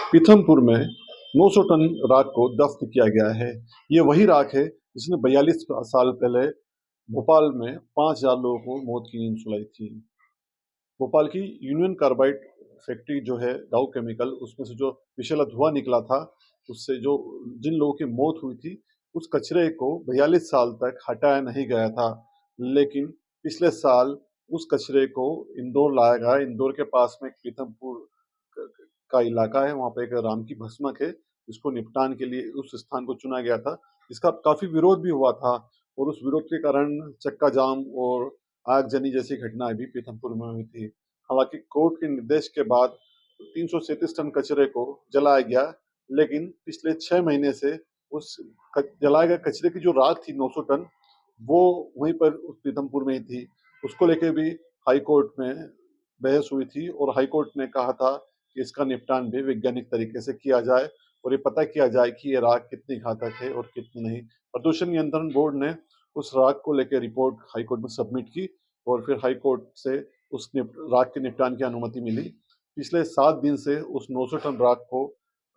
पीथमपुर में 900 टन राख को दफ्न किया गया है। ये वही राख है जिसने 42 साल पहले भोपाल में 5,000 लोगों को मौत की नींद सुलाई थी। भोपाल की यूनियन कार्बाइड फैक्ट्री जो है डाउ केमिकल, उसमें से जो विषैला धुआं निकला था, उससे जो जिन लोगों की मौत हुई थी, उस कचरे को 42 साल तक हटाया नहीं गया था। लेकिन पिछले साल उस कचरे को इंदौर लाया गया। इंदौर के पास में एक पीथमपुर का इलाका है, वहाँ पे एक राम की भस्मक है, जिसको निपटान के लिए उस स्थान को चुना गया था। इसका काफ़ी विरोध भी हुआ था और उस विरोध के कारण चक्का जाम और आगजनी जैसी घटनाएं भी पीथमपुर में हुई थी। हालांकि कोर्ट के निर्देश के बाद 337 टन कचरे को जलाया गया, लेकिन पिछले 6 महीने से उस जलाए गए कचरे की जो राख थी 900 टन, वो वहीं पर पीथमपुर में ही थी। उसको लेके भी हाई कोर्ट में बहस हुई थी और हाई कोर्ट ने कहा था कि इसका निपटान भी वैज्ञानिक तरीके से किया जाए और ये पता किया जाए कि ये राख कितनी घातक है और कितनी नहीं। प्रदूषण नियंत्रण बोर्ड ने उस राख को लेकर रिपोर्ट हाई कोर्ट में सबमिट की और फिर हाई कोर्ट से उस राख के निपटान की अनुमति मिली। पिछले 7 दिन से उस 900 टन राख को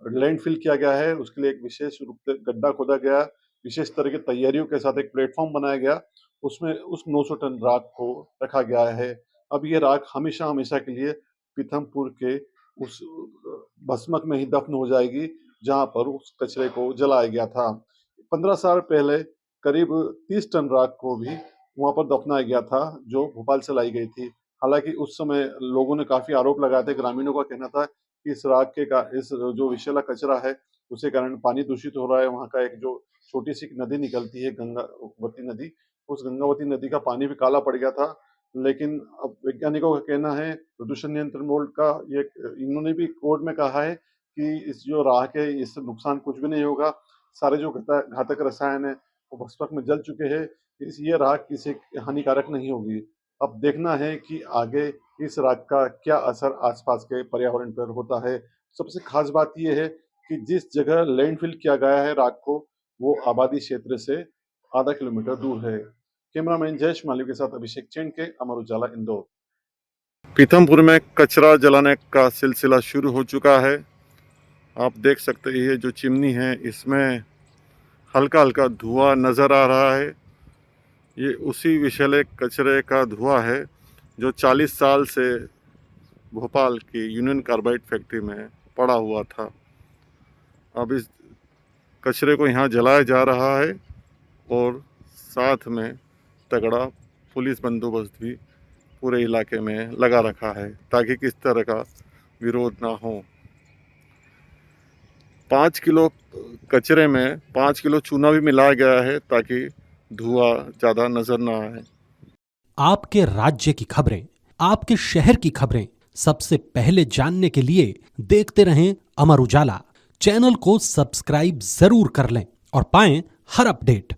लैंडफिल किया गया है। उसके लिए एक विशेष रूप से गड्ढा खोदा गया, विशेष तरह की तैयारियों के साथ एक प्लेटफॉर्म बनाया गया, उसमें उस 900 टन राख को रखा गया है। अब ये राख हमेशा हमेशा के लिए पीथमपुर के उस भस्मक में ही दफन हो जाएगी, जहाँ पर उस कचरे को जलाया गया था। 15 साल पहले करीब 30 टन राख को भी वहाँ पर दफनाया गया था, जो भोपाल से लाई गई थी। हालांकि उस समय लोगों ने काफी आरोप लगाए थे, ग्रामीणों का कहना था कि इस राख के इस जो विषैला कचरा है, उसके कारण पानी दूषित हो रहा है। वहाँ का एक जो छोटी सी नदी निकलती है, गंगावती नदी, उस गंगावती नदी का पानी भी काला पड़ गया था। लेकिन अब वैज्ञानिकों का कहना है, प्रदूषण नियंत्रण बोर्ड का ये, इन्होंने भी कोर्ट में कहा है कि इस जो राख है, इससे नुकसान कुछ भी नहीं होगा। सारे जो घातक रसायन है वो भस्मक में जल चुके हैं। ये राख किसी हानिकारक नहीं होगी। अब देखना है कि आगे इस राख का क्या असर आसपास के पर्यावरण पर होता है। सबसे खास बात यह है कि जिस जगह लैंडफिल किया गया है राख को, वो आबादी क्षेत्र से आधा किलोमीटर दूर है। कैमरामैन जयेश माली के साथ अभिषेक चेंडके, अमर उजाला, इंदौर। पीथमपुर में कचरा जलाने का सिलसिला शुरू हो चुका है। आप देख सकते हैं ये जो चिमनी है, इसमें हल्का हल्का धुआं नज़र आ रहा है। ये उसी विषैले कचरे का धुआं है जो 40 साल से भोपाल की यूनियन कार्बाइड फैक्ट्री में पड़ा हुआ था। अब इस कचरे को यहाँ जलाया जा रहा है और साथ में तगड़ा पुलिस बंदोबस्त भी पूरे इलाके में लगा रखा है, ताकि किस तरह का विरोध ना हो। 5 किलो कचरे में 5 किलो चूना भी मिलाया गया है, ताकि धुआं ज़्यादा नजर ना आए। आपके राज्य की खबरें, आपके शहर की खबरें सबसे पहले जानने के लिए देखते रहें अमर उजाला। चैनल को सब्सक्राइब जरूर कर लें और पाएं हर अपडेट।